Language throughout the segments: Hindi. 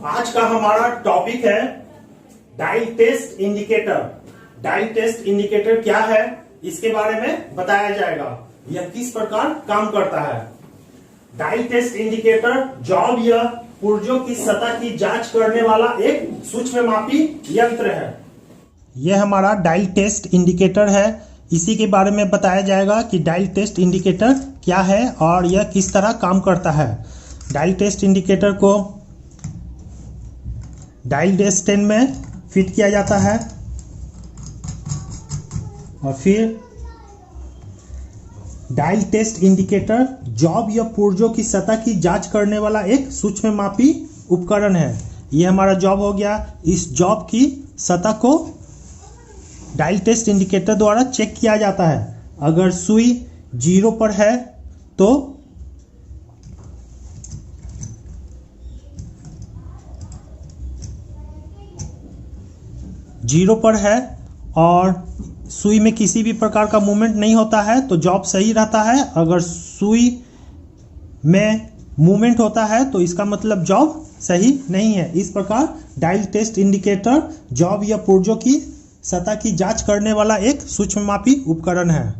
आज का हमारा टॉपिक है dial test indicator. Dial test indicator क्या है इसके बारे में बताया जाएगा, यह किस प्रकार काम करता है। डायल टेस्ट इंडिकेटर जॉब या पुर्जों की सतह की जांच करने वाला एक सूक्ष्ममापी यंत्र है। यह हमारा डायल टेस्ट इंडिकेटर है। इसी के बारे में बताया जाएगा कि डायल टेस्ट इंडिकेटर क्या है और यह किस तरह काम करता है। डायल टेस्ट इंडिकेटर को डायल स्टैंड में फिट किया जाता है और फिर डायल टेस्ट इंडिकेटर जॉब या पुर्जों की सतह की जांच करने वाला एक सूक्ष्ममापी उपकरण है। यह हमारा जॉब हो गया। इस जॉब की सतह को डायल टेस्ट इंडिकेटर द्वारा चेक किया जाता है। अगर सुई 0 पर है तो और सुई में किसी भी प्रकार का मूवमेंट नहीं होता है तो जॉब सही रहता है। अगर सुई में मूवमेंट होता है तो इसका मतलब जॉब सही नहीं है। इस प्रकार डायल टेस्ट इंडिकेटर जॉब या पुर्जों की सतह की जांच करने वाला एक सूक्ष्ममापी उपकरण है।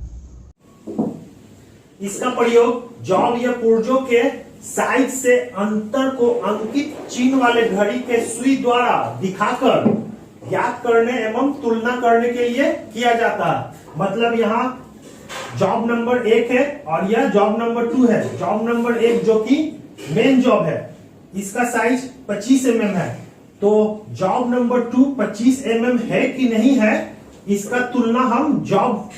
इसका प्रयोग जॉब या पुर्जों के साइज से अंतर को अंकित चिन्ह वाले घड़ी के सुई द्वारा दिखाकर याद करने एवं तुलना करने के लिए किया जाता है। मतलब यहाँ जॉब नंबर 1 है और यह जॉब नंबर 2 है। जॉब नंबर 1 जो कि मेन जॉब है, इसका साइज 25 mm है। तो जॉब नंबर 2 25 mm है कि नहीं है, इसका तुलना हम जॉब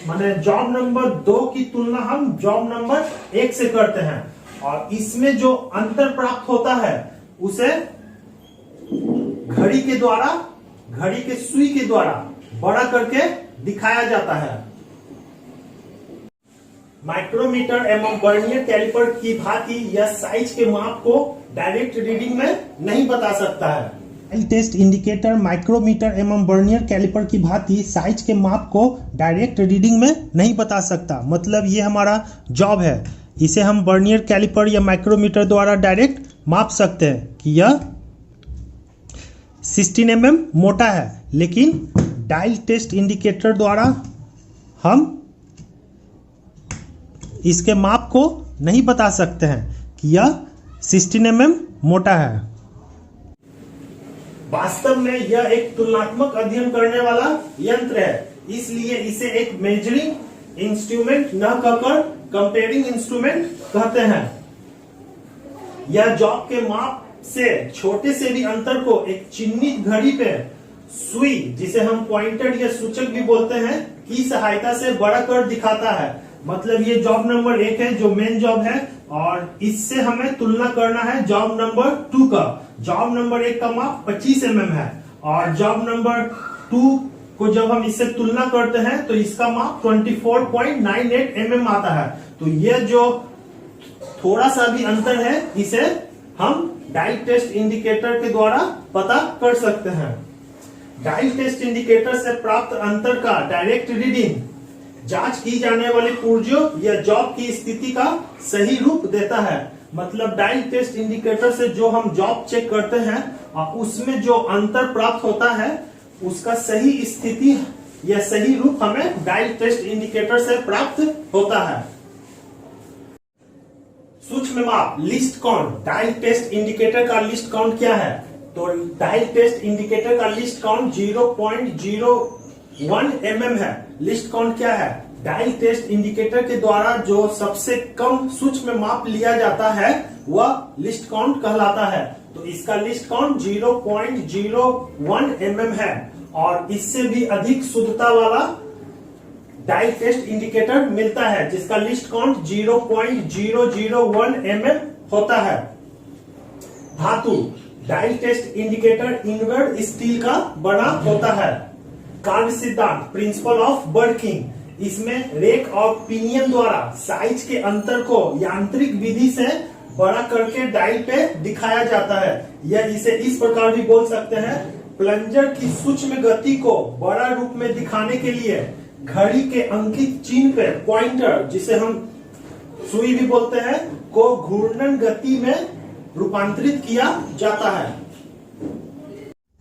नंबर 2 की तुलना हम जॉब नंबर 1 से करते हैं और इसमें जो अंतर प्राप्त होता है उसे घड़ी के सुई के द्वारा बड़ा करके दिखाया जाता है। माइक्रोमीटर एवं वर्नियर कैलिपर की भांति यह साइज के माप को डायरेक्ट रीडिंग में नहीं बता सकता है। डायल टेस्ट इंडिकेटर माइक्रोमीटर एवं वर्नियर कैलिपर की भांति साइज के माप को डायरेक्ट रीडिंग में नहीं बता सकता। मतलब ये हमारा जॉब है, इसे हम वर्नियर कैलिपर या माइक्रोमीटर द्वारा डायरेक्ट माप सकते हैं कि यह 16 mm मोटा है, लेकिन डायल टेस्ट इंडिकेटर द्वारा हम इसके माप को नहीं बता सकते हैं कि यह 16 mm मोटा है। वास्तव में यह एक तुलनात्मक अध्ययन करने वाला यंत्र है, इसलिए इसे एक मेजरिंग इंस्ट्रूमेंट न कहकर कंपेयरिंग इंस्ट्रूमेंट कहते हैं। यह जॉब के माप से छोटे से भी अंतर को एक चिन्हित घड़ी पे सुई, जिसे हम पॉइंटर या सूचक भी बोलते हैं, की सहायता से बड़ा कर दिखाता है। मतलब ये जॉब नंबर 1 है जो मेन जॉब है और इससे हमें तुलना करना है जॉब नंबर 2 का। जॉब नंबर 1 का माप 25 mm है और जॉब नंबर 2 को जब हम इससे तुलना करते हैं तो इसका माप 24.98 mm आता है। तो ये जो थोड़ा सा भी अंतर है इसे हम डायल टेस्ट इंडिकेटर के द्वारा पता कर सकते हैं। डायल टेस्ट इंडिकेटर से प्राप्त अंतर का डायरेक्ट रीडिंग जांच की जाने वाली पुर्जों या जॉब की स्थिति का सही रूप देता है। मतलब डायल टेस्ट इंडिकेटर से जो हम जॉब चेक करते हैं और उसमें जो अंतर प्राप्त होता है उसका सही स्थिति या सही रूप हमें डायल टेस्ट इंडिकेटर से प्राप्त होता है। सूक्ष्म माप least count. Dial test indicator का लिस्ट काउंट क्या है? तो डायल टेस्ट इंडिकेटर का लिस्ट काउंट 0.01 mm है। लिस्ट काउंट क्या है? डायल टेस्ट इंडिकेटर के द्वारा जो सबसे कम सूक्ष्म माप लिया जाता है वह लिस्ट काउंट कहलाता है। तो इसका लिस्ट काउंट 0.01 mm है और इससे भी अधिक शुद्धता वाला डायल टेस्ट इंडिकेटर मिलता है जिसका लिस्ट काउंट 0.001 mm होता है। धातु। Dial test indicator inward steel का बना होता है। कार्य सिद्धांत प्रिंसिपल ऑफ वर्किंग। इसमें रेक और पिनियन द्वारा साइज के अंतर को यांत्रिक विधि से बड़ा करके डायल पे दिखाया जाता है। या इसे इस प्रकार भी बोल सकते हैं, प्लंजर की सूक्ष्म गति को बड़ा रूप में दिखाने के लिए घड़ी के अंकित चिन्ह पे पॉइंटर, जिसे हम सुई भी बोलते हैं, को घूर्णन गति में रूपांतरित किया जाता है।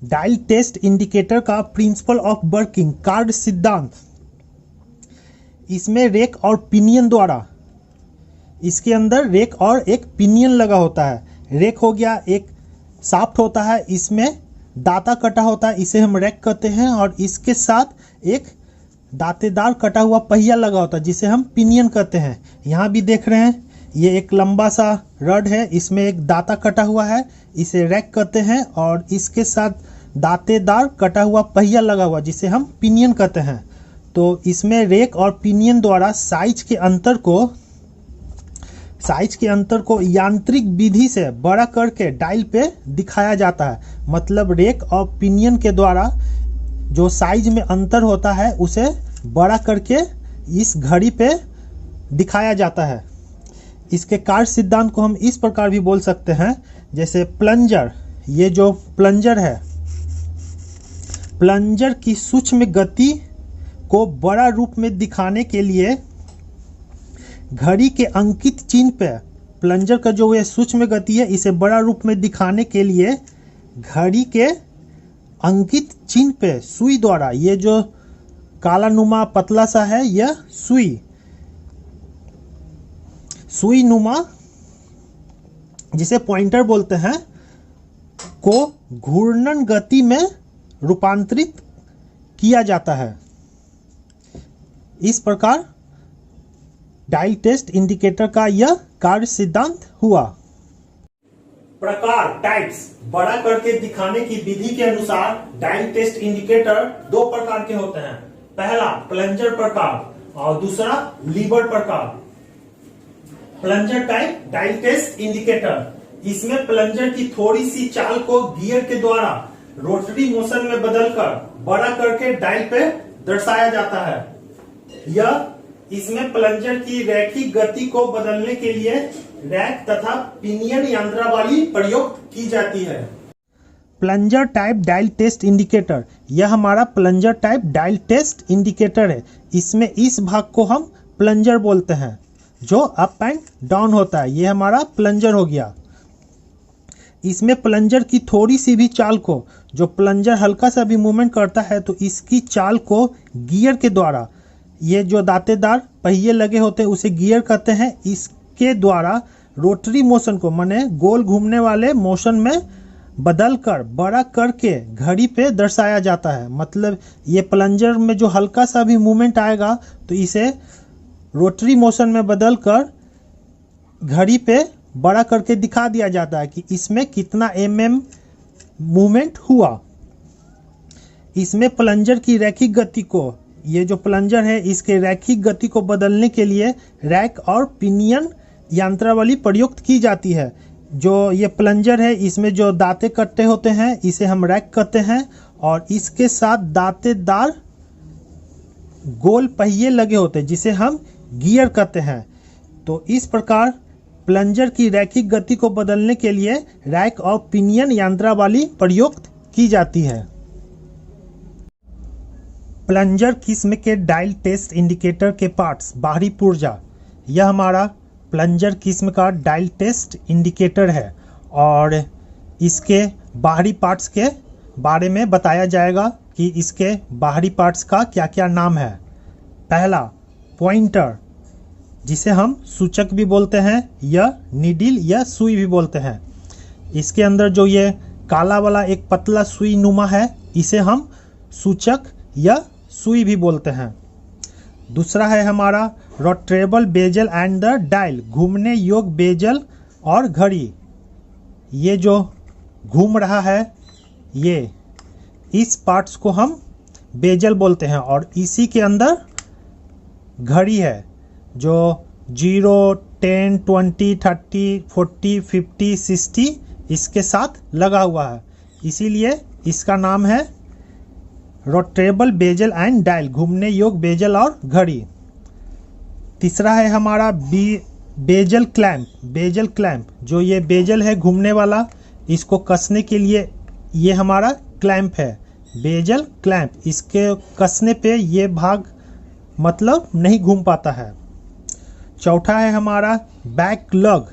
डायल टेस्ट इंडिकेटर का प्रिंसिपल ऑफ वर्किंग, कार्य सिद्धांत। इसमें रेक और पिनियन द्वारा, इसके अंदर रेक और एक पिनियन लगा होता है। रेक हो गया एक शाफ्ट होता है, इसमें दाता कटा होता है, इसे हम रेक कहते हैं, और इसके साथ एक दांतेदार कटा हुआ पहिया लगा होता है जिसे हम पिनियन कहते हैं। यहाँ भी देख रहे हैं ये एक लंबा सा रड है, इसमें एक दाता कटा हुआ है, इसे रैक कहते हैं, और इसके साथ दांतेदार कटा हुआ पहिया लगा हुआ जिसे हम पिनियन कहते हैं। तो इसमें रेक और पिनियन द्वारा साइज के अंतर को यांत्रिक विधि से बड़ा करके डायल पे दिखाया जाता है। मतलब रेक और पिनियन के द्वारा जो साइज में अंतर होता है उसे बड़ा करके इस घड़ी पे दिखाया जाता है। इसके कार्य सिद्धांत को हम इस प्रकार भी बोल सकते हैं, जैसे प्लंजर, ये जो प्लंजर है, प्लंजर की सूक्ष्म गति को बड़ा रूप में दिखाने के लिए घड़ी के अंकित चिन्ह पे, प्लंजर का जो ये सूक्ष्म गति है इसे बड़ा रूप में दिखाने के लिए घड़ी के अंकित चिन्ह पे सुई द्वारा, ये जो काला नुमा पतला सा है यह सुई नुमा जिसे पॉइंटर बोलते हैं, को घूर्णन गति में रूपांतरित किया जाता है। इस प्रकार डायल टेस्ट इंडिकेटर का यह कार्य सिद्धांत हुआ। प्रकार, टाइप्स, बड़ा करके दिखाने की विधि के अनुसार डायल टेस्ट इंडिकेटर दो प्रकार के होते हैं। पहला प्लंजर प्रकार और दूसरा लीवर प्रकार। Plunger type dial test indicator, इसमें प्लंजर की थोड़ी सी चाल को गियर के द्वारा रोटरी मोशन में बदलकर बड़ा करके डायल पे दर्शाया जाता है। यह इसमें प्लंजर की रैखिक गति को बदलने के लिए रैक तथा पिनियन यंत्रावली प्रयोग की जाती है। Plunger type dial test indicator, यह हमारा plunger type dial test indicator है। इसमें इस भाग को हम प्लंजर बोलते हैं जो अप एंड डाउन होता है, यह हमारा प्लंजर हो गया। इसमें प्लंजर की थोड़ी सी भी चाल को, जो प्लंजर हल्का सा भी मूवमेंट करता है तो इसकी चाल को गियर के द्वारा, ये जो दांतेदार पहिए लगे होते हैं उसे गियर कहते हैं, इसके द्वारा रोटरी मोशन को, माने गोल घूमने वाले मोशन में बदलकर बड़ा करके घड़ी पे दर्शाया जाता है। मतलब ये प्लंजर में जो हल्का सा भी मूवमेंट आएगा तो इसे रोटरी मोशन में बदलकर घड़ी पे बड़ा करके दिखा दिया जाता है कि इसमें कितना mm मूवमेंट हुआ। इसमें प्लंजर की रैखिक गति को, ये जो प्लंजर है इसके रैखिक गति को बदलने के लिए रैक और पिनियन यंत्रावली प्रयुक्त की जाती है। जो ये प्लंजर है इसमें जो दांते कट्टे होते हैं इसे हम रैक कहते हैं, और इसके साथ दांतेदार गोल पहिए लगे होते हैं जिसे हम गियर कहते हैं। तो इस प्रकार प्लंजर की रैखिक गति को बदलने के लिए रैक और पिनियन यंत्रावली प्रयुक्त की जाती है। प्लंजर किस्म के डायल टेस्ट इंडिकेटर के पार्ट्स, बाहरी पुर्जा, यह हमारा प्लंजर किस्म का डायल टेस्ट इंडिकेटर है और इसके बाहरी पार्ट्स के बारे में बताया जाएगा कि इसके बाहरी पार्ट्स का क्या क्या नाम है। पहला पॉइंटर, जिसे हम सूचक भी बोलते हैं या नीडल या सुई भी बोलते हैं। इसके अंदर जो ये काला वाला एक पतला सुई नुमा है इसे हम सूचक या सुई भी बोलते हैं। दूसरा है हमारा rotatable bezel and the dial, घूमने योग्य बेजल और घड़ी। ये जो घूम रहा है ये, इस पार्ट्स को हम बेजल बोलते हैं और इसी के अंदर घड़ी है जो 0, 10, 20, 30, 40, 50, 60 इसके साथ लगा हुआ है, इसीलिए इसका नाम है रोटेबल बेजल एंड डायल, घूमने योग्य बेजल और घड़ी। तीसरा है हमारा बेजल क्लैंप, बेजल क्लैंप, जो ये बेजल है घूमने वाला, इसको कसने के लिए ये हमारा क्लैंप है, बेजल क्लैंप। इसके कसने पे ये भाग मतलब नहीं घूम पाता है। चौथा है हमारा बैक लग,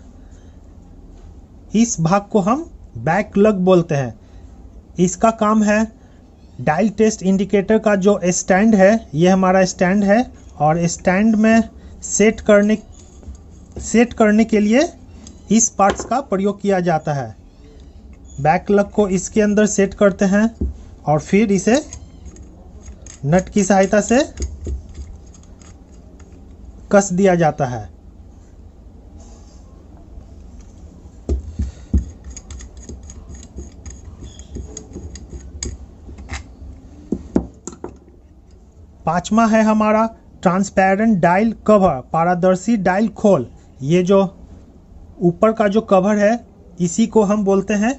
इस भाग को हम बैक लग बोलते हैं। इसका काम है डायल टेस्ट इंडिकेटर का जो स्टैंड है, ये हमारा स्टैंड है और स्टैंड में सेट करने के लिए इस पार्ट्स का प्रयोग किया जाता है। बैक लग को इसके अंदर सेट करते हैं और फिर इसे नट की सहायता से कस दिया जाता है। पांचवा है हमारा ट्रांसपेरेंट डायल कवर, पारदर्शी डायल खोल। ये जो ऊपर का जो कवर है इसी को हम बोलते हैं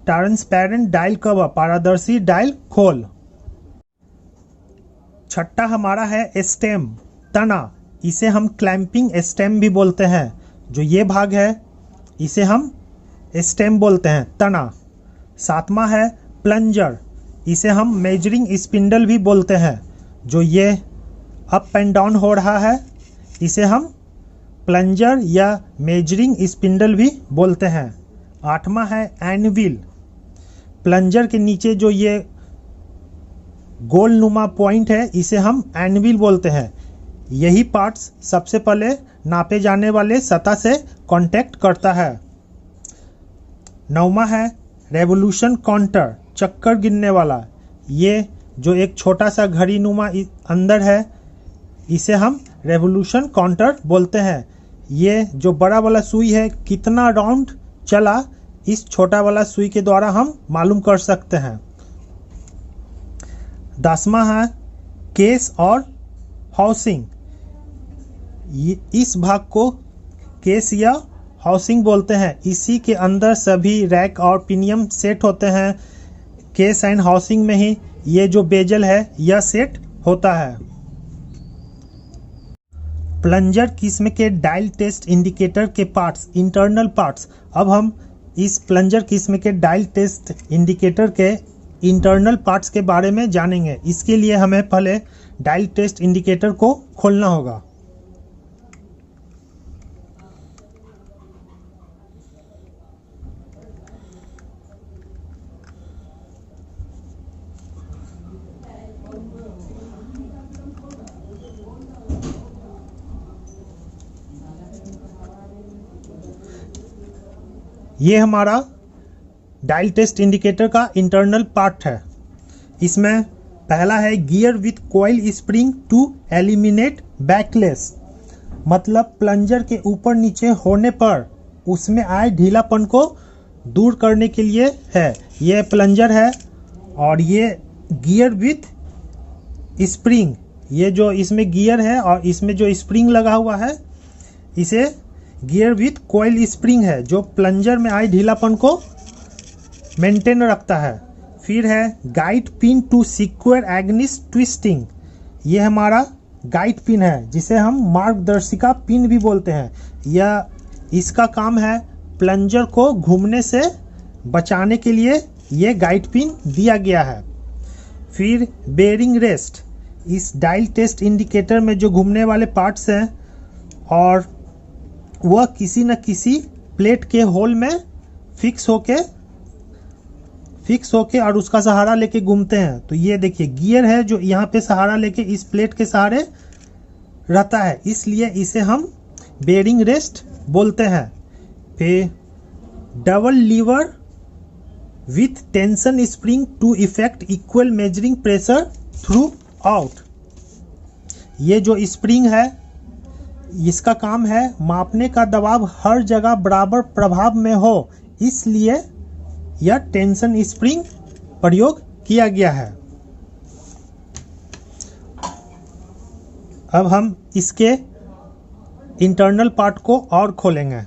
ट्रांसपेरेंट डायल कवर, पारदर्शी डायल खोल। छठा हमारा है स्टेम, तना। इसे हम क्लैंपिंग स्टेम भी बोलते हैं। जो ये भाग है इसे हम स्टेम बोलते हैं, तना। सातवां है प्लंजर, इसे हम मेजरिंग स्पिंडल भी बोलते हैं। जो ये अप एंड डाउन हो रहा है इसे हम प्लंजर या मेजरिंग स्पिंडल भी बोलते हैं। आठवां है एनविल, प्लंजर के नीचे जो ये गोल नुमा पॉइंट है इसे हम एनविल बोलते हैं। यही पार्ट्स सबसे पहले नापे जाने वाले सतह से कांटेक्ट करता है। नौवां है रेवोल्यूशन काउंटर, चक्कर गिनने वाला। ये जो एक छोटा सा घड़ी नुमा अंदर है इसे हम रेवोल्यूशन काउंटर बोलते हैं। ये जो बड़ा वाला सुई है कितना राउंड चला इस छोटा वाला सुई के द्वारा हम मालूम कर सकते हैं। 10वां है केस और हाउसिंग। इस भाग को केस या हाउसिंग बोलते हैं। इसी के अंदर सभी रैक और पिनियम सेट होते हैं। केस एंड हाउसिंग में ही ये जो बेजल है यह सेट होता है। प्लंजर किस्म के डायल टेस्ट इंडिकेटर के पार्ट्स, इंटरनल पार्ट्स। अब हम इस प्लंजर किस्म के डायल टेस्ट इंडिकेटर के इंटरनल पार्ट्स के बारे में जानेंगे। इसके लिए हमें पहले डायल टेस्ट इंडिकेटर को खोलना होगा। ये हमारा डायल टेस्ट इंडिकेटर का इंटरनल पार्ट है। इसमें पहला है gear with coil spring to eliminate backlash, मतलब प्लंजर के ऊपर नीचे होने पर उसमें आए ढीलापन को दूर करने के लिए है। ये प्लंजर है और ये गियर विथ स्प्रिंग, ये जो इसमें गियर है और इसमें जो स्प्रिंग लगा हुआ है इसे गियर विथ कॉइल स्प्रिंग है, जो प्लंजर में आए ढीलापन को मेंटेन रखता है। फिर है guide pin to secure against twisting. ये हमारा गाइड पिन है जिसे हम मार्गदर्शिका पिन भी बोलते हैं। यह इसका काम है प्लंजर को घूमने से बचाने के लिए ये गाइड पिन दिया गया है। फिर बेरिंग रेस्ट, इस डायल टेस्ट इंडिकेटर में जो घूमने वाले पार्ट्स हैं और वह किसी न किसी प्लेट के होल में फिक्स होके और उसका सहारा लेके घूमते हैं। तो ये देखिए गियर है जो यहाँ पे सहारा लेके इस प्लेट के सहारे रहता है, इसलिए इसे हम बेरिंग रेस्ट बोलते हैं। फिर double lever with tension spring to effect equal measuring pressure throughout. ये जो स्प्रिंग है इसका काम है मापने का दबाव हर जगह बराबर प्रभाव में हो, इसलिए यह टेंशन स्प्रिंग प्रयोग किया गया है। अब हम इसके इंटरनल पार्ट को और खोलेंगे।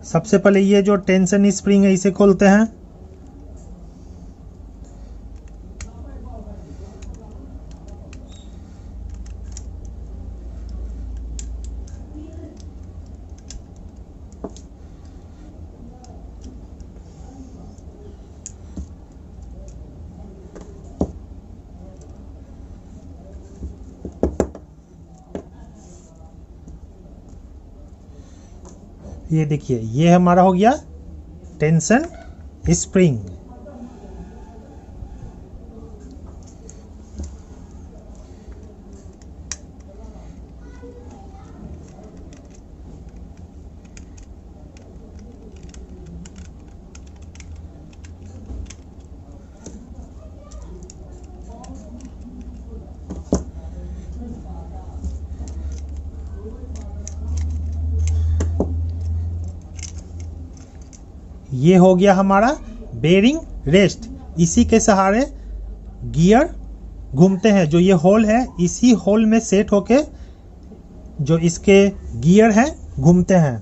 सबसे पहले ये जो टेंशन स्प्रिंग है इसे खोलते हैं। ये देखिए ये हमारा हो गया टेंशन स्प्रिंग। ये हो गया हमारा बेरिंग रेस्ट। इसी के सहारे गियर घूमते हैं। जो ये होल है, इसी होल में सेट होके जो इसके गियर हैं घूमते हैं।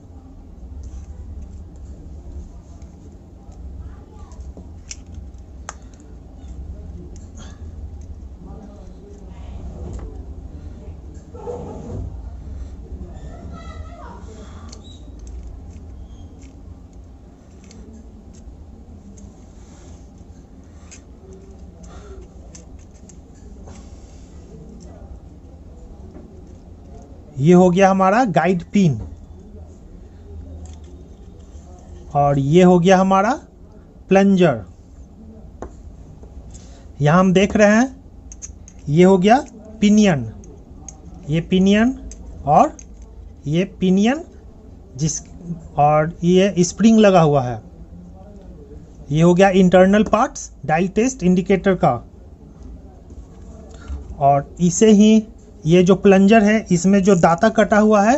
ये हो गया हमारा गाइड पिन और ये हो गया हमारा प्लंजर। यहां हम देख रहे हैं ये हो गया पिनियन, ये पिनियन और ये पिनियन और ये स्प्रिंग लगा हुआ है। ये हो गया internal parts dial test indicator का। और इसे ही ये जो प्लंजर है, इसमें जो दाता कटा हुआ है,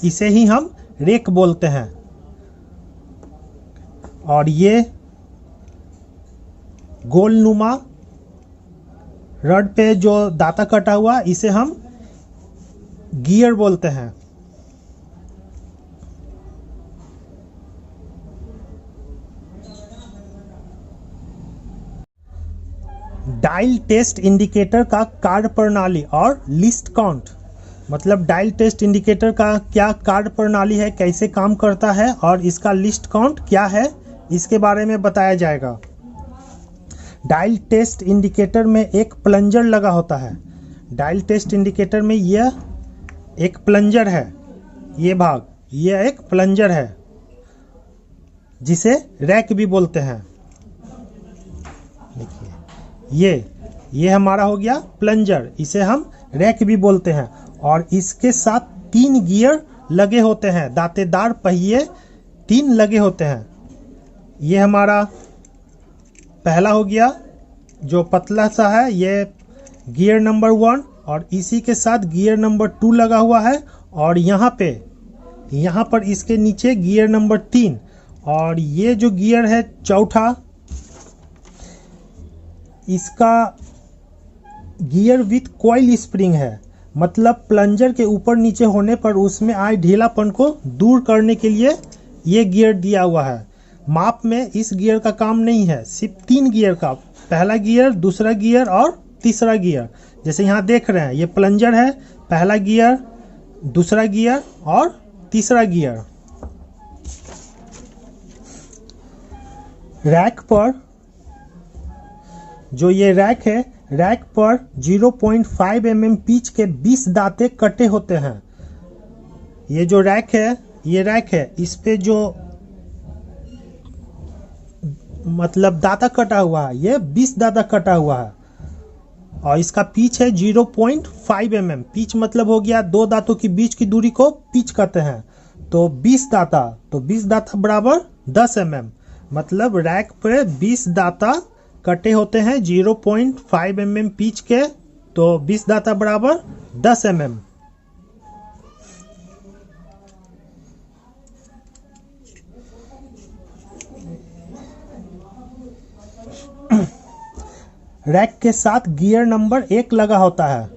इसे ही हम रेक बोलते हैं। और ये गोलनुमा रड पे जो दाता कटा हुआ, इसे हम गियर बोलते हैं। डायल टेस्ट इंडिकेटर का कार्य प्रणाली और लिस्ट काउंट, मतलब डायल टेस्ट इंडिकेटर का क्या कार्य प्रणाली है, कैसे काम करता है और इसका लिस्ट काउंट क्या है, इसके बारे में बताया जाएगा। डायल टेस्ट इंडिकेटर में एक प्लंजर लगा होता है। डायल टेस्ट इंडिकेटर में यह एक प्लंजर है, ये भाग, यह एक प्लंजर है जिसे रैक भी बोलते हैं। देखिए ये हमारा हो गया प्लंजर, इसे हम रैक भी बोलते हैं। और इसके साथ 3 गियर लगे होते हैं, दांतेदार पहिए 3 लगे होते हैं। ये हमारा पहला हो गया जो पतला सा है, ये गियर नंबर 1 और इसी के साथ गियर नंबर 2 लगा हुआ है। और यहाँ पर इसके नीचे गियर नंबर 3 और ये जो गियर है चौथा, इसका गियर विथ कॉइल स्प्रिंग है, मतलब प्लंजर के ऊपर नीचे होने पर उसमें आए ढीलापन को दूर करने के लिए ये गियर दिया हुआ है। माप में इस गियर का काम नहीं है, सिर्फ 3 गियर का, पहला गियर, दूसरा गियर और तीसरा गियर। जैसे यहाँ देख रहे हैं ये प्लंजर है, पहला गियर, दूसरा गियर और तीसरा गियर। रैक पर जो ये रैक है, रैक पर 0.5 mm पिच के 20 दांते कटे होते हैं। ये जो रैक है, ये रैक है, इस पे जो मतलब दांता कटा हुआ है, ये 20 दांता कटा हुआ है। और इसका पिच है 0.5 mm। पिच मतलब हो गया 2 दांतों के बीच की दूरी को पिच कहते हैं। तो 20 दांता, तो 20 दांता बराबर 10 mm, मतलब रैक पे 20 दांता कटे होते हैं 0.5 mm पिच के, तो 20 दांता बराबर 10 mm। रैक के साथ गियर नंबर 1 लगा होता है।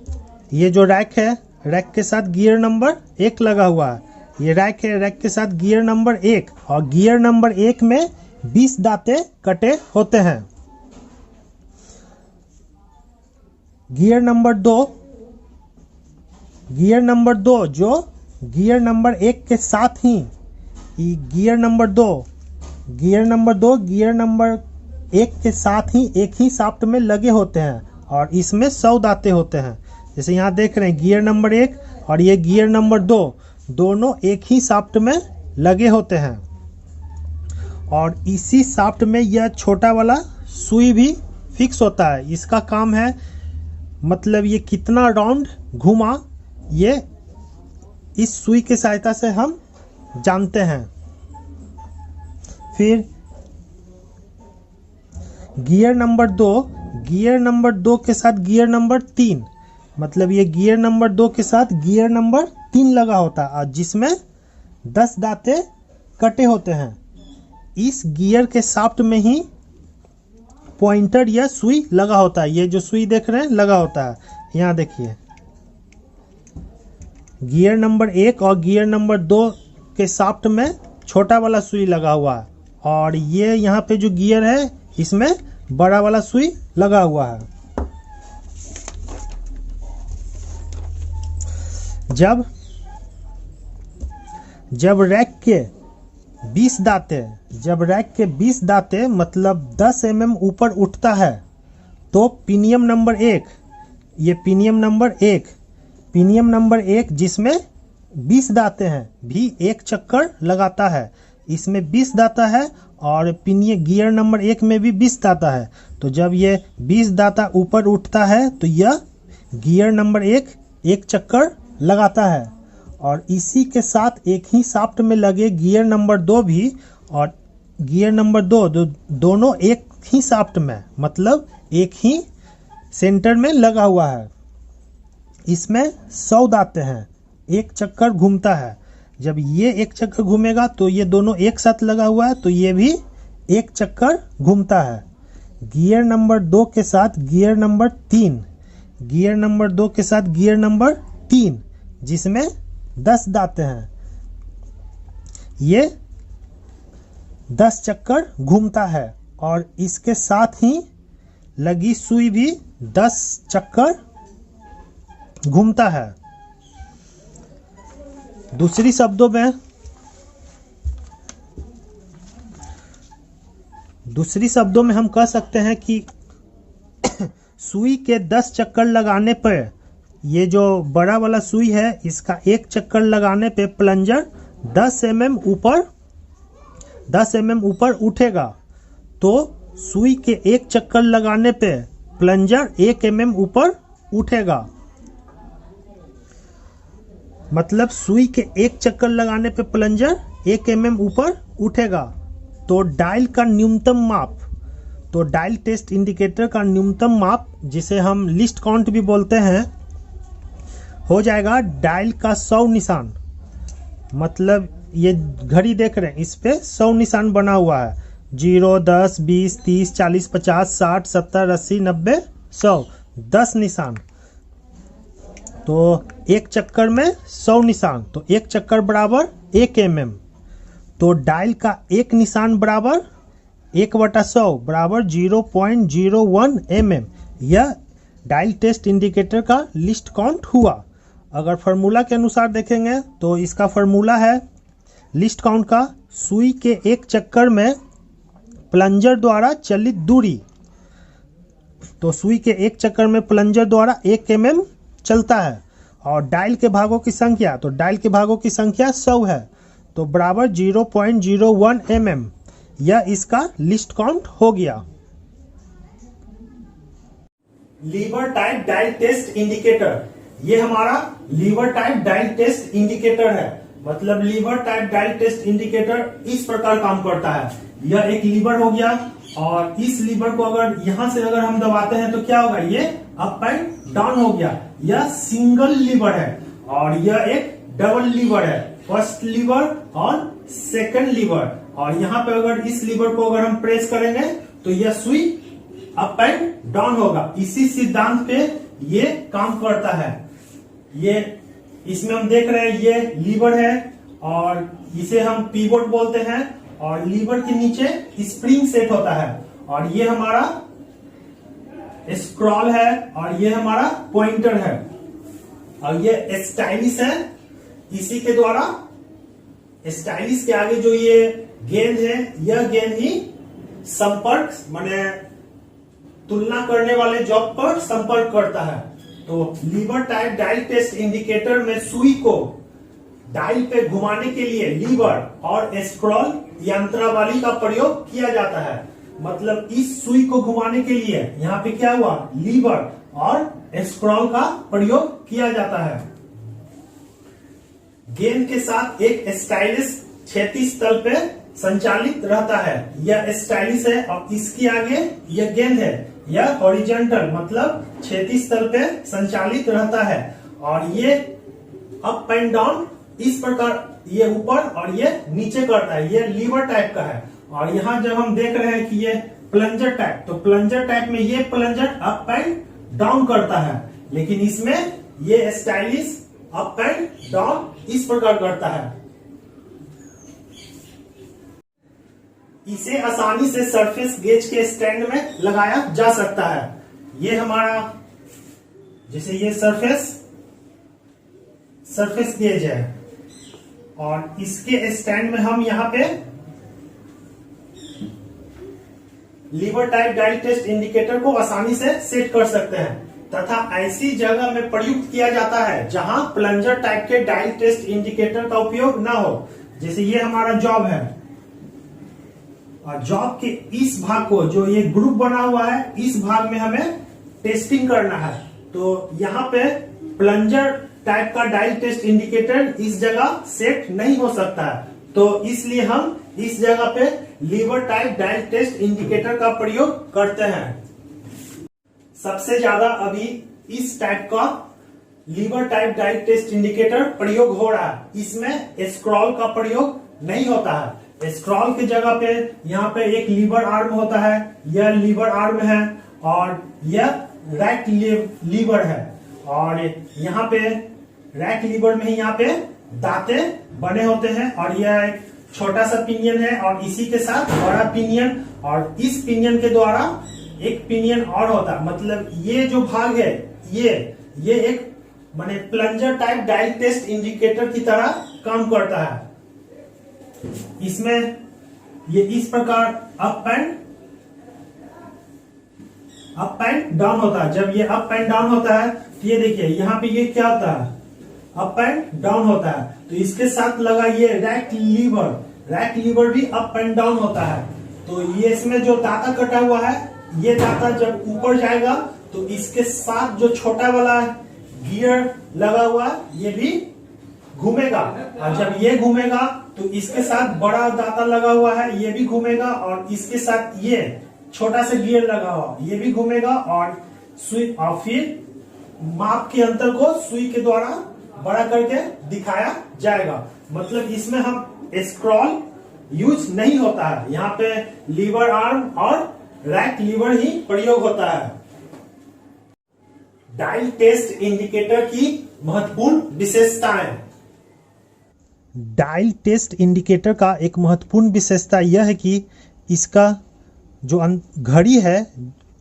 ये जो रैक है, रैक के साथ गियर नंबर 1 लगा हुआ है। ये रैक है, रैक के साथ गियर नंबर 1 और गियर नंबर 1 में 20 दांते कटे होते हैं। गियर नंबर 2 जो गियर नंबर 1 के साथ ही गियर नंबर 1 के साथ ही एक ही शाफ्ट में लगे होते हैं और इसमें 100 दांते होते हैं। जैसे यहाँ देख रहे हैं गियर नंबर 1 और ये गियर नंबर 2 दोनों एक ही शाफ्ट में लगे होते हैं। और इसी शाफ्ट में यह छोटा वाला सुई भी फिक्स होता है। इसका काम है मतलब ये कितना राउंड घुमा, ये इस सुई की सहायता से हम जानते हैं। फिर गियर नंबर 2 के साथ गियर नंबर 3, मतलब ये गियर नंबर 2 के साथ गियर नंबर 3 लगा होता है, जिसमें 10 दांते कटे होते हैं। इस गियर के शाफ्ट में ही पॉइंटर या सुई लगा होता है। ये जो सुई देख रहे हैं लगा होता है, यहाँ देखिए गियर नंबर 1 और गियर नंबर 2 के शाफ्ट में छोटा वाला सुई लगा हुआ है, और ये यहाँ पे जो गियर है इसमें बड़ा वाला सुई लगा हुआ है। जब रैक के 20 दांते मतलब 10 mm ऊपर उठता है तो पिनियम नंबर 1 जिसमें 20 दांते हैं भी एक चक्कर लगाता है। इसमें 20 दांता है और गियर नंबर 1 में भी 20 दांता है। तो जब ये 20 दांता ऊपर उठता है तो यह गियर नंबर 1 एक चक्कर लगाता है, और इसी के साथ एक ही शाफ्ट में लगे गियर नंबर 2 भी और गियर नंबर 2 दोनों एक ही शाफ्ट में मतलब एक ही सेंटर में लगा हुआ है। इसमें 100 दांते हैं, एक चक्कर घूमता है। जब ये एक चक्कर घूमेगा तो ये दोनों एक साथ लगा हुआ है, तो ये भी एक चक्कर घूमता है। गियर नंबर 2 के साथ गियर नंबर 3 जिसमें 10 दांते हैं, ये 10 चक्कर घूमता है, और इसके साथ ही लगी सुई भी 10 चक्कर घूमता है। दूसरी शब्दों में हम कह सकते हैं कि सुई के 10 चक्कर लगाने पर ये जो बड़ा वाला सुई है इसका एक चक्कर लगाने पे प्लंजर 10 mm ऊपर उठेगा, तो सुई के एक चक्कर लगाने पे प्लंजर 1 mm ऊपर उठेगा। मतलब सुई के एक चक्कर लगाने पे प्लंजर 1 mm ऊपर उठेगा। तो डायल टेस्ट इंडिकेटर का न्यूनतम माप, जिसे हम लिस्ट काउंट भी बोलते हैं, हो जाएगा डायल का 100 निशान। मतलब ये घड़ी देख रहे हैं, इस पे 100 निशान बना हुआ है। 0, 10, 20, 30, 40, 50, 60, 70, 80, 90, 100, 10 निशान। तो एक चक्कर में 100 निशान, तो एक चक्कर बराबर 1 mm। तो डायल का एक निशान बराबर 1/100 बराबर 0.01 mm। यह डायल टेस्ट इंडिकेटर का लिस्ट काउंट हुआ। अगर फार्मूला के अनुसार देखेंगे तो इसका फार्मूला है लिस्ट काउंट का, सुई के एक चक्कर में प्लंजर द्वारा चलित दूरी। तो सुई के एक चक्कर में प्लंजर द्वारा 1 mm चलता है, और डायल के भागों की संख्या, तो डायल के भागों की संख्या 100 है, तो बराबर 0.01 mm। यह इसका लिस्ट काउंट हो गया। Lever type dial test indicator, ये हमारा lever type dial test indicator है। मतलब lever type dial test indicator इस प्रकार काम करता है। यह एक लीवर हो गया, और इस लीवर को अगर यहां से अगर हम दबाते हैं तो क्या होगा, ये अप एंड डाउन हो गया। यह सिंगल लीवर है, और यह एक डबल लीवर है, फर्स्ट लीवर और सेकंड लीवर। और यहाँ पे अगर इस लीवर को अगर हम प्रेस करेंगे तो यह सुई अप एंड डाउन होगा। इसी सिद्धांत पे ये काम करता है। ये इसमें हम देख रहे हैं ये लीवर है, और इसे हम पीवोट बोलते हैं, और लीवर के नीचे स्प्रिंग सेट होता है, और ये हमारा स्क्रॉल है, और ये हमारा पॉइंटर है, और ये स्टाइलिस है। इसी के द्वारा स्टाइलिस के आगे जो ये गेंद है, यह गेंद ही संपर्क माने तुलना करने वाले जॉब पर संपर्क करता है। तो lever type dial test indicator में सुई को डायल पे घुमाने के लिए लीवर और स्क्रॉल यंत्रावली का प्रयोग किया जाता है। मतलब इस सुई को घुमाने के लिए यहाँ पे क्या हुआ, लीवर और स्क्रॉल का प्रयोग किया जाता है। गेंद के साथ एक स्टाइलिश क्षैतिज तल पे संचालित रहता है। यह स्टाइलिश है और इसके आगे यह गेंद है, यह हॉरिजॉन्टल मतलब क्षैतिज तल पे संचालित रहता है। और ये अप एंड डाउन इस प्रकार, ये ऊपर और ये नीचे करता है। ये लीवर टाइप का है। और यहाँ जब हम देख रहे हैं कि ये प्लंजर टाइप, तो प्लंजर टाइप में ये प्लंजर अप एंड डाउन करता है, लेकिन इसमें ये स्टाइलिश अप एंड डाउन इस प्रकार करता है। इसे आसानी से सरफेस गेज के स्टैंड में लगाया जा सकता है। ये हमारा जैसे ये सरफेस गेज है और इसके स्टैंड में हम यहाँ पे lever type dial test indicator को आसानी से सेट कर सकते हैं तथा ऐसी जगह में प्रयुक्त किया जाता है जहां प्लंजर टाइप के डायल टेस्ट इंडिकेटर का उपयोग ना हो। जैसे ये हमारा जॉब है और जॉब के इस भाग को, जो ये ग्रुप बना हुआ है, इस भाग में हमें टेस्टिंग करना है। तो यहाँ पे प्लंजर टाइप का डायल टेस्ट इंडिकेटर इस जगह सेट नहीं हो सकता है, तो इसलिए हम इस जगह पे lever type dial test indicator का प्रयोग करते हैं। सबसे ज्यादा अभी इस टाइप का lever type dial test indicator प्रयोग हो रहा है। इसमें स्क्रॉल का प्रयोग नहीं होता है। स्क्रॉल की जगह पे यहाँ पे एक लीवर आर्म होता है, यह लीवर आर्म है और यह रैक लीवर है। और यहाँ पे रैक लीवर में यहाँ पे दांते बने होते हैं और यह एक छोटा सा पिनियन है और इसी के साथ बड़ा पिनियन, और इस पिनियन के द्वारा एक पिनियन और होता है। मतलब ये जो भाग है ये एक माने plunger type dial test indicator की तरह काम करता है। इसमें ये इस प्रकार अप एंड डाउन होता है। जब ये अप एंड डाउन होता है तो ये देखिए यहाँ पे ये क्या होता है, अप एंड डाउन होता है। तो इसके साथ लगा ये रैक लीवर भी अप एंड डाउन होता है। तो ये इसमें जो दाता कटा हुआ है, ये दाता जब ऊपर जाएगा तो इसके साथ जो छोटा वाला गियर लगा हुआ है ये भी घूमेगा, और जब ये घूमेगा तो इसके साथ बड़ा दाता लगा हुआ है ये भी घूमेगा, और इसके साथ ये छोटा सा गियर लगा हुआ ये भी घूमेगा। और सुई, और फिर माप के अंतर को सुई के द्वारा बड़ा करके दिखाया जाएगा। मतलब इसमें हम स्क्रॉल यूज नहीं होता है, यहाँ पे लीवर आर्म और रैक लीवर ही प्रयोग होता है। डायल टेस्ट इंडिकेटर की महत्वपूर्ण विशेषताएं। डायल टेस्ट इंडिकेटर का एक महत्वपूर्ण विशेषता यह है कि इसका जो घड़ी है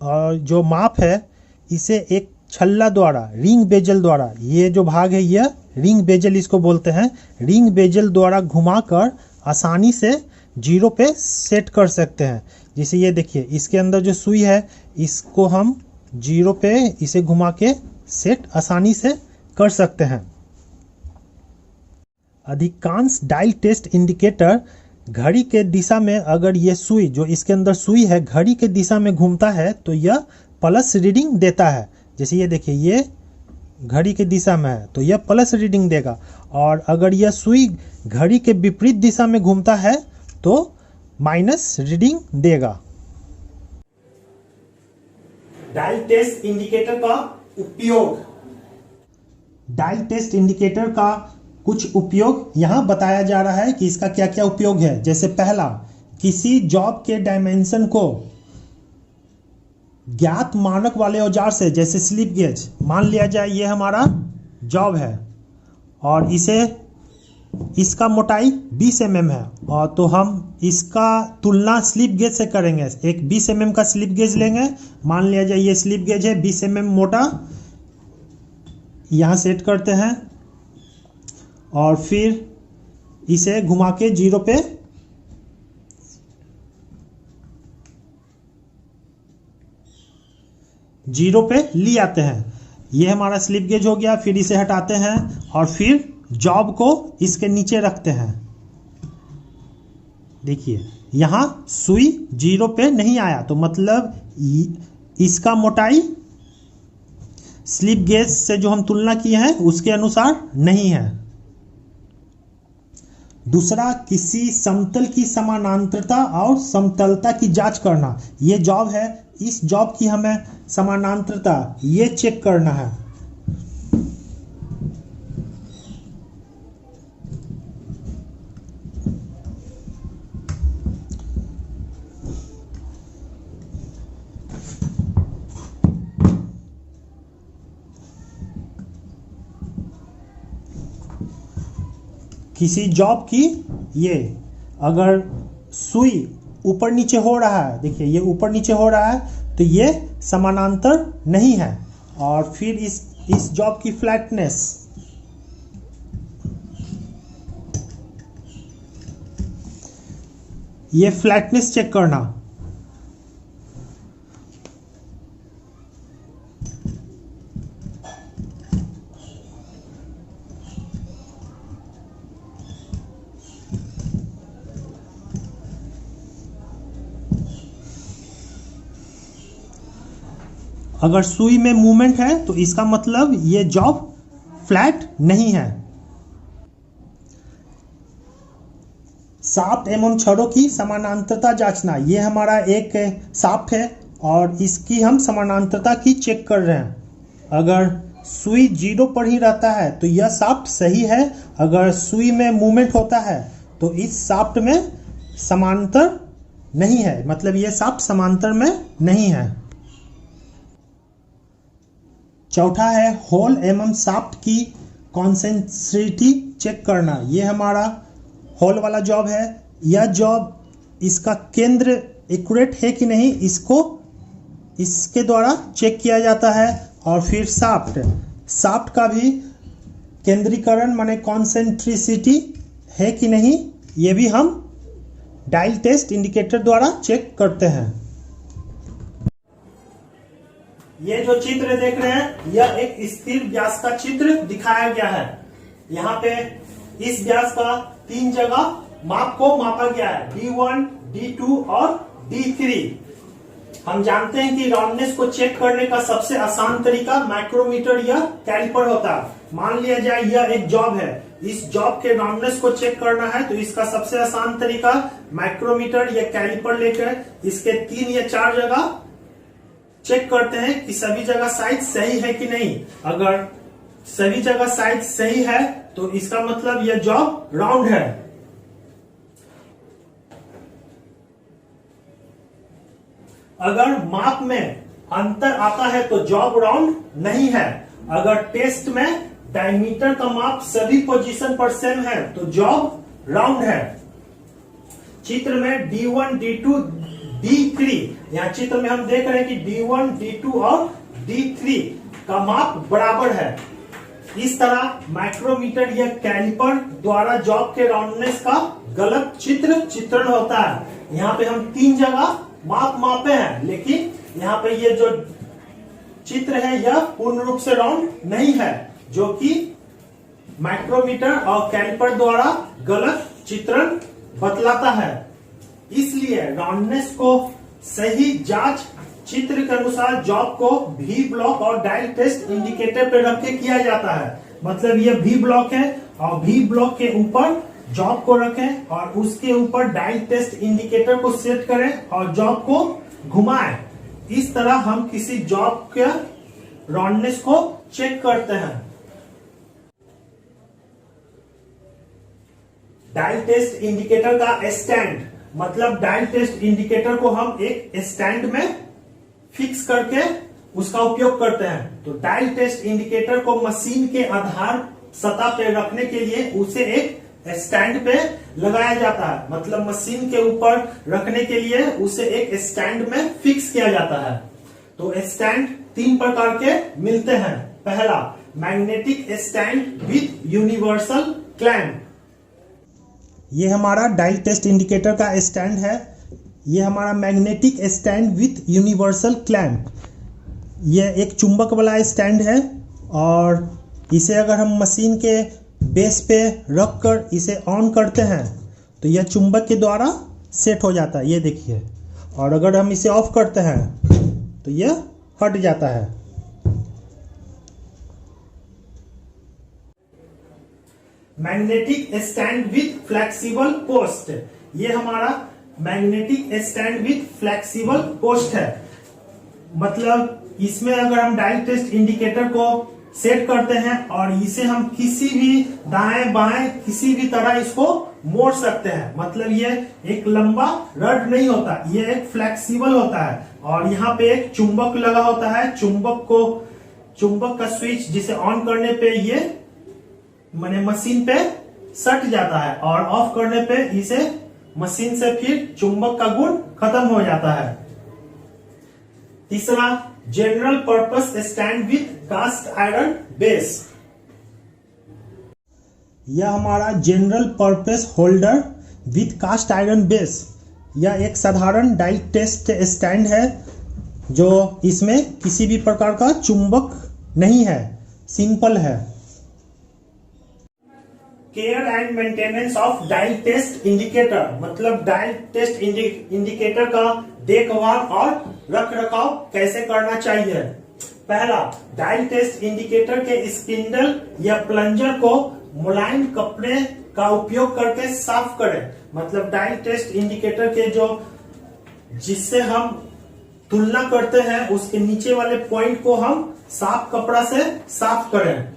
और जो माप है, इसे एक छल्ला द्वारा, रिंग बेजल द्वारा, ये जो भाग है यह रिंग बेजल इसको बोलते हैं, रिंग बेजल द्वारा घुमाकर आसानी से जीरो पे सेट कर सकते हैं। जैसे ये देखिए इसके अंदर जो सुई है इसको हम जीरो पे इसे घुमा के सेट आसानी से कर सकते हैं। अधिकांश डायल टेस्ट इंडिकेटर घड़ी के दिशा में, अगर ये सुई जो इसके अंदर सुई है घड़ी के दिशा में घूमता है तो यह प्लस रीडिंग देता है। जैसे ये देखिए ये घड़ी के दिशा में है तो यह प्लस रीडिंग देगा, और अगर यह सुई घड़ी के विपरीत दिशा में घूमता है तो माइनस रीडिंग देगा। डायल टेस्ट इंडिकेटर का उपयोग। डायल टेस्ट इंडिकेटर का कुछ उपयोग यहाँ बताया जा रहा है कि इसका क्या क्या उपयोग है। जैसे पहला, किसी जॉब के डायमेंशन को ज्ञात मानक वाले औजार से, जैसे स्लिप गेज, मान लिया जाए ये हमारा जॉब है और इसका मोटाई 20 mm है, और तो हम इसका तुलना स्लिप गेज से करेंगे। एक 20 mm का स्लिप गेज लेंगे, मान लिया जाए ये स्लिप गेज है 20 mm मोटा, यहाँ सेट करते हैं और फिर इसे घुमा के जीरो पे ले आते हैं। ये हमारा स्लिप गेज हो गया। फिर इसे हटाते हैं और फिर जॉब को इसके नीचे रखते हैं देखिए यहाँ सुई 0 पे नहीं आया, तो मतलब इसका मोटाई स्लिप गेज से जो हम तुलना किए हैं उसके अनुसार नहीं है। दूसरा, किसी समतल की समानांतरता और समतलता की जांच करना, ये जॉब है। इस जॉब की हमें समानांतरता ये चेक करना है। किसी जॉब की ये अगर सुई ऊपर नीचे हो रहा है, देखिए ये ऊपर नीचे हो रहा है, तो ये समानांतर नहीं है। और फिर इस जॉब की फ्लैटनेस, ये फ्लैटनेस चेक करना। अगर सुई में मूवमेंट है तो इसका मतलब ये जॉब फ्लैट नहीं है। शाफ्ट एवं छड़ों की समानांतरता जांचना, ये हमारा एक शाफ्ट है और इसकी हम समानांतरता की चेक कर रहे हैं। अगर सुई 0 पर ही रहता है तो यह शाफ्ट सही है। अगर सुई में मूवमेंट होता है तो इस शाफ्ट में समांतर नहीं है, मतलब यह शाफ्ट समांतर में नहीं है। चौथा है होल एवं शाफ्ट की कॉन्सेंट्रिसिटी चेक करना, ये हमारा होल वाला जॉब है। यह जॉब इसका केंद्र एक्यूरेट है कि नहीं, इसके द्वारा चेक किया जाता है। और फिर शाफ्ट का भी केंद्रीकरण माने कॉन्सेंट्रिसिटी है कि नहीं, ये भी हम डायल टेस्ट इंडिकेटर द्वारा चेक करते हैं। ये जो चित्र देख रहे हैं यह एक स्थिर व्यास का चित्र दिखाया गया है। यहाँ पे इस व्यास का 3 जगह माप को मापा गया है, D1, D2 और D3। हम जानते हैं कि राउंडनेस को चेक करने का सबसे आसान तरीका माइक्रोमीटर या कैलिपर होता है। मान लिया जाए यह एक जॉब है, इस जॉब के राउंडनेस को चेक करना है तो इसका सबसे आसान तरीका माइक्रोमीटर या कैलिपर लेकर इसके 3 या 4 जगह चेक करते हैं कि सभी जगह साइज सही है कि नहीं। अगर सभी जगह साइज सही है तो इसका मतलब यह जॉब राउंड है। अगर माप में अंतर आता है तो जॉब राउंड नहीं है। अगर टेस्ट में डायमीटर का माप सभी पोजीशन पर सेम है तो जॉब राउंड है। चित्र में D1, D2, D3, यहाँ चित्र में हम देख रहे हैं कि D1, D2 और D3 का माप बराबर है। इस तरह माइक्रोमीटर या कैलिपर द्वारा जॉब के राउंडनेस का गलत चित्रण होता है। यहाँ पे हम 3 जगह माप मापे हैं, लेकिन यहाँ पे ये जो चित्र है यह पूर्ण रूप से राउंड नहीं है, जो कि माइक्रोमीटर और कैलिपर द्वारा गलत चित्रण बतलाता है। इसलिए राउंडनेस को सही जांच चित्र के अनुसार जॉब को V ब्लॉक और डायल टेस्ट इंडिकेटर पे रख के किया जाता है। मतलब ये V ब्लॉक है और V ब्लॉक के ऊपर जॉब को रखें और उसके ऊपर डायल टेस्ट इंडिकेटर को सेट करें और जॉब को घुमाएं। इस तरह हम किसी जॉब के राउंडनेस को चेक करते हैं। डायल टेस्ट इंडिकेटर का स्टैंड, मतलब डायल टेस्ट इंडिकेटर को हम एक स्टैंड में फिक्स करके उसका उपयोग करते हैं। तो डायल टेस्ट इंडिकेटर को मशीन के आधार सतह पे रखने के लिए उसे एक स्टैंड पे लगाया जाता है। मतलब मशीन के ऊपर रखने के लिए उसे एक स्टैंड में फिक्स किया जाता है। तो स्टैंड 3 प्रकार के मिलते हैं। पहला, magnetic stand with universal clamp, ये हमारा डायल टेस्ट इंडिकेटर का स्टैंड है। ये हमारा magnetic stand with universal clamp, ये एक चुंबक वाला स्टैंड है और इसे अगर हम मशीन के बेस पे रख कर इसे ऑन करते हैं तो यह चुंबक के द्वारा सेट हो जाता है, ये देखिए। और अगर हम इसे ऑफ करते हैं तो ये हट जाता है। Magnetic stand with flexible post, ये हमारा magnetic stand with flexible post है। मतलब इसमें अगर हम डायल टेस्ट इंडिकेटर को सेट करते हैं और इसे हम किसी भी दाएं बाएं किसी भी तरह इसको मोड़ सकते हैं। मतलब ये एक लंबा रड नहीं होता, ये एक फ्लेक्सिबल होता है। और यहाँ पे एक चुंबक लगा होता है, चुंबक का स्विच जिसे ऑन करने पे ये माने मशीन पे सट जाता है और ऑफ करने पे इसे मशीन से फिर चुंबक का गुण खत्म हो जाता है। तीसरा, general purpose stand with cast iron base, यह हमारा general purpose holder with cast iron base. यह एक साधारण डायल टेस्ट स्टैंड है जो इसमें किसी भी प्रकार का चुंबक नहीं है, सिंपल है। Care and maintenance of dial test indicator, मतलब डायल टेस्ट इंडिकेटर का देखभाल और रख रखाव कैसे करना चाहिए। पहला, डायल टेस्ट इंडिकेटर के स्पिंडल या प्लंजर को मुलायम कपड़े का उपयोग करके साफ करें। मतलब डायल टेस्ट इंडिकेटर के जो जिससे हम तुलना करते हैं उसके नीचे वाले पॉइंट को हम साफ कपड़ा से साफ करें।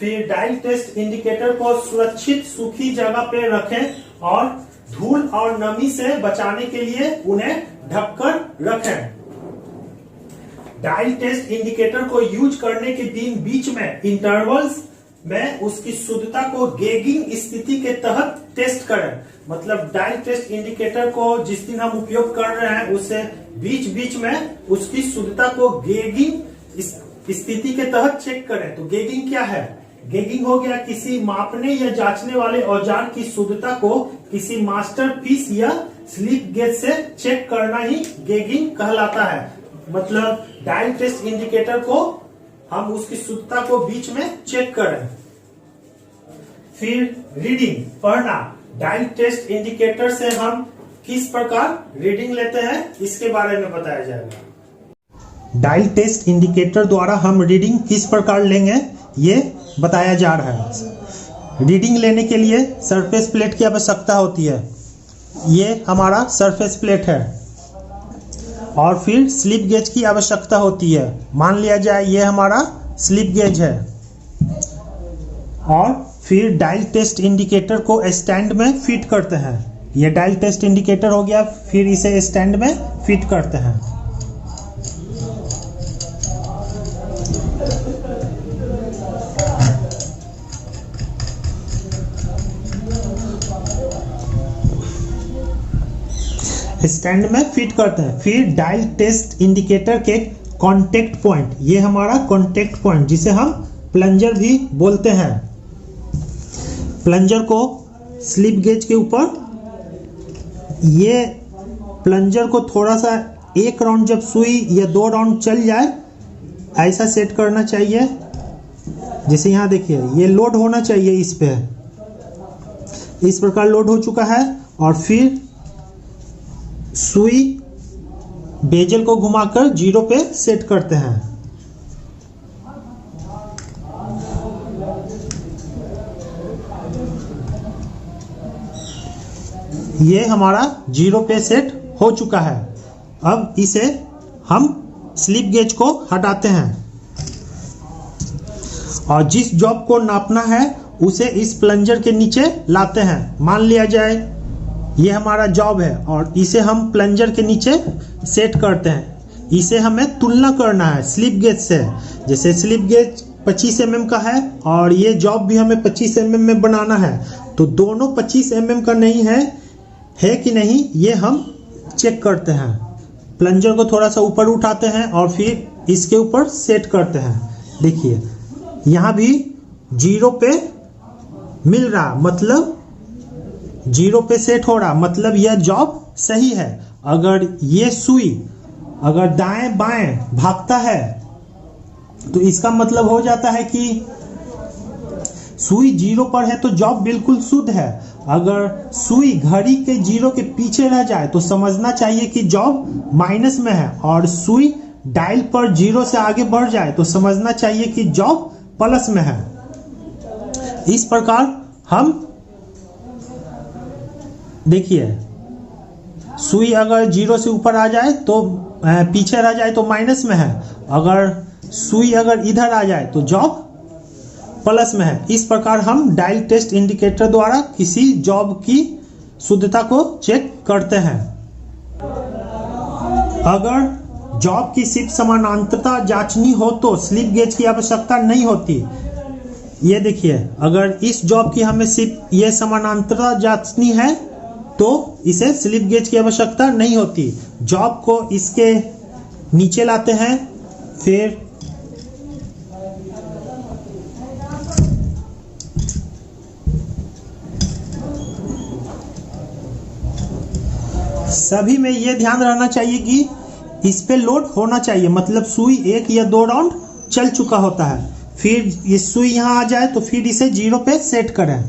फिर डायल टेस्ट इंडिकेटर को सुरक्षित सूखी जगह पे रखें और धूल और नमी से बचाने के लिए उन्हें ढककर रखें। डायल टेस्ट इंडिकेटर को यूज करने के दिन बीच में इंटरवल्स में उसकी शुद्धता को गेगिंग स्थिति के तहत टेस्ट करें। मतलब डायल टेस्ट इंडिकेटर को जिस दिन हम उपयोग कर रहे हैं उससे बीच बीच में उसकी शुद्धता को गेगिंग स्थिति के तहत चेक करें। तो गेगिंग क्या है? गेगिंग हो गया किसी मापने या जांचने वाले औजार की शुद्धता को किसी मास्टर पीस या स्लिप गेज से चेक करना ही गेगिंग कहलाता है। मतलब डायल टेस्ट इंडिकेटर को हम उसकी शुद्धता को बीच में चेक करें। फिर रीडिंग पढ़ना, डायल टेस्ट इंडिकेटर से हम किस प्रकार रीडिंग लेते हैं इसके बारे में बताया जाएगा। डायल टेस्ट इंडिकेटर द्वारा हम रीडिंग किस प्रकार लेंगे ये बताया जा रहा है। रीडिंग लेने के लिए सरफेस प्लेट की आवश्यकता होती है, ये हमारा सरफेस प्लेट है। और फिर स्लिप गेज की आवश्यकता होती है, मान लिया जाए ये हमारा स्लिप गेज है। और फिर डायल टेस्ट इंडिकेटर को स्टैंड में फिट करते हैं। ये डायल टेस्ट इंडिकेटर हो गया, फिर इसे स्टैंड में फिट करते हैं। स्टैंड में फिट करते हैं। फिर डायल टेस्ट इंडिकेटर के कांटेक्ट पॉइंट, ये हमारा कांटेक्ट पॉइंट जिसे हम प्लंजर भी बोलते हैं। प्लंजर को स्लिप गेज के ऊपर, ये प्लंजर को थोड़ा सा एक राउंड जब सुई या 2 राउंड चल जाए ऐसा सेट करना चाहिए। जैसे यहाँ देखिए ये लोड होना चाहिए, इस पे इस प्रकार लोड हो चुका है। और फिर सुई बेजल को घुमाकर 0 पे सेट करते हैं। ये हमारा 0 पे सेट हो चुका है। अब इसे हम स्लिप गेज को हटाते हैं और जिस जॉब को नापना है उसे इस प्लंजर के नीचे लाते हैं। मान लिया जाए ये हमारा जॉब है और इसे हम प्लंजर के नीचे सेट करते हैं। इसे हमें तुलना करना है स्लिप गेज से। जैसे स्लिप गेज 25 mm का है और ये जॉब भी हमें 25 mm में बनाना है, तो दोनों 25 mm का नहीं है कि नहीं ये हम चेक करते हैं। प्लंजर को थोड़ा सा ऊपर उठाते हैं और फिर इसके ऊपर सेट करते हैं। देखिए यहाँ भी 0 पे मिल रहा, मतलब 0 पे सेट हो रहा, मतलब यह जॉब सही है। अगर ये सुई अगर दाएं बाएं भागता है तो इसका मतलब हो जाता है कि सुई 0 पर है तो जॉब बिल्कुल शुद्ध है। अगर सुई घड़ी के 0 के पीछे रह जाए तो समझना चाहिए कि जॉब माइनस में है, और सुई डायल पर 0 से आगे बढ़ जाए तो समझना चाहिए कि जॉब प्लस में है। इस प्रकार हम देखिए, सुई अगर 0 से ऊपर आ जाए तो पीछे रह जाए तो माइनस में है, अगर सुई अगर इधर आ जाए तो जॉब प्लस में है। इस प्रकार हम डायल टेस्ट इंडिकेटर द्वारा किसी जॉब की शुद्धता को चेक करते हैं। अगर जॉब की सिर्फ समानांतरता जांचनी हो तो स्लिप गेज की आवश्यकता नहीं होती। ये देखिए, अगर इस जॉब की हमें सिर्फ ये समानांतरता जांचनी है तो इसे स्लिप गेज की आवश्यकता नहीं होती। जॉब को इसके नीचे लाते हैं, फिर सभी में यह ध्यान रहना चाहिए कि इस पे लोड होना चाहिए, मतलब सुई 1 या 2 राउंड चल चुका होता है। फिर ये सुई यहां आ जाए तो फिर इसे 0 पे सेट करें।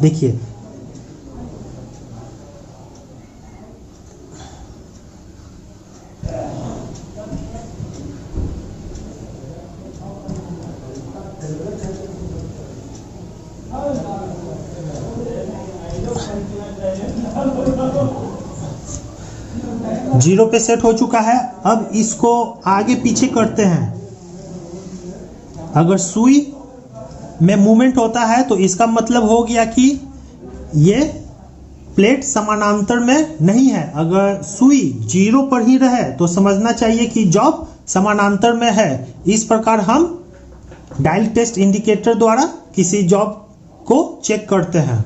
देखिए, जीरो पे सेट हो चुका है। अब इसको आगे पीछे करते हैं। अगर सुई में मूवमेंट होता है तो इसका मतलब हो गया कि ये प्लेट समानांतर में नहीं है। अगर सुई 0 पर ही रहे तो समझना चाहिए कि जॉब समानांतर में है। इस प्रकार हम डायल टेस्ट इंडिकेटर द्वारा किसी जॉब को चेक करते हैं।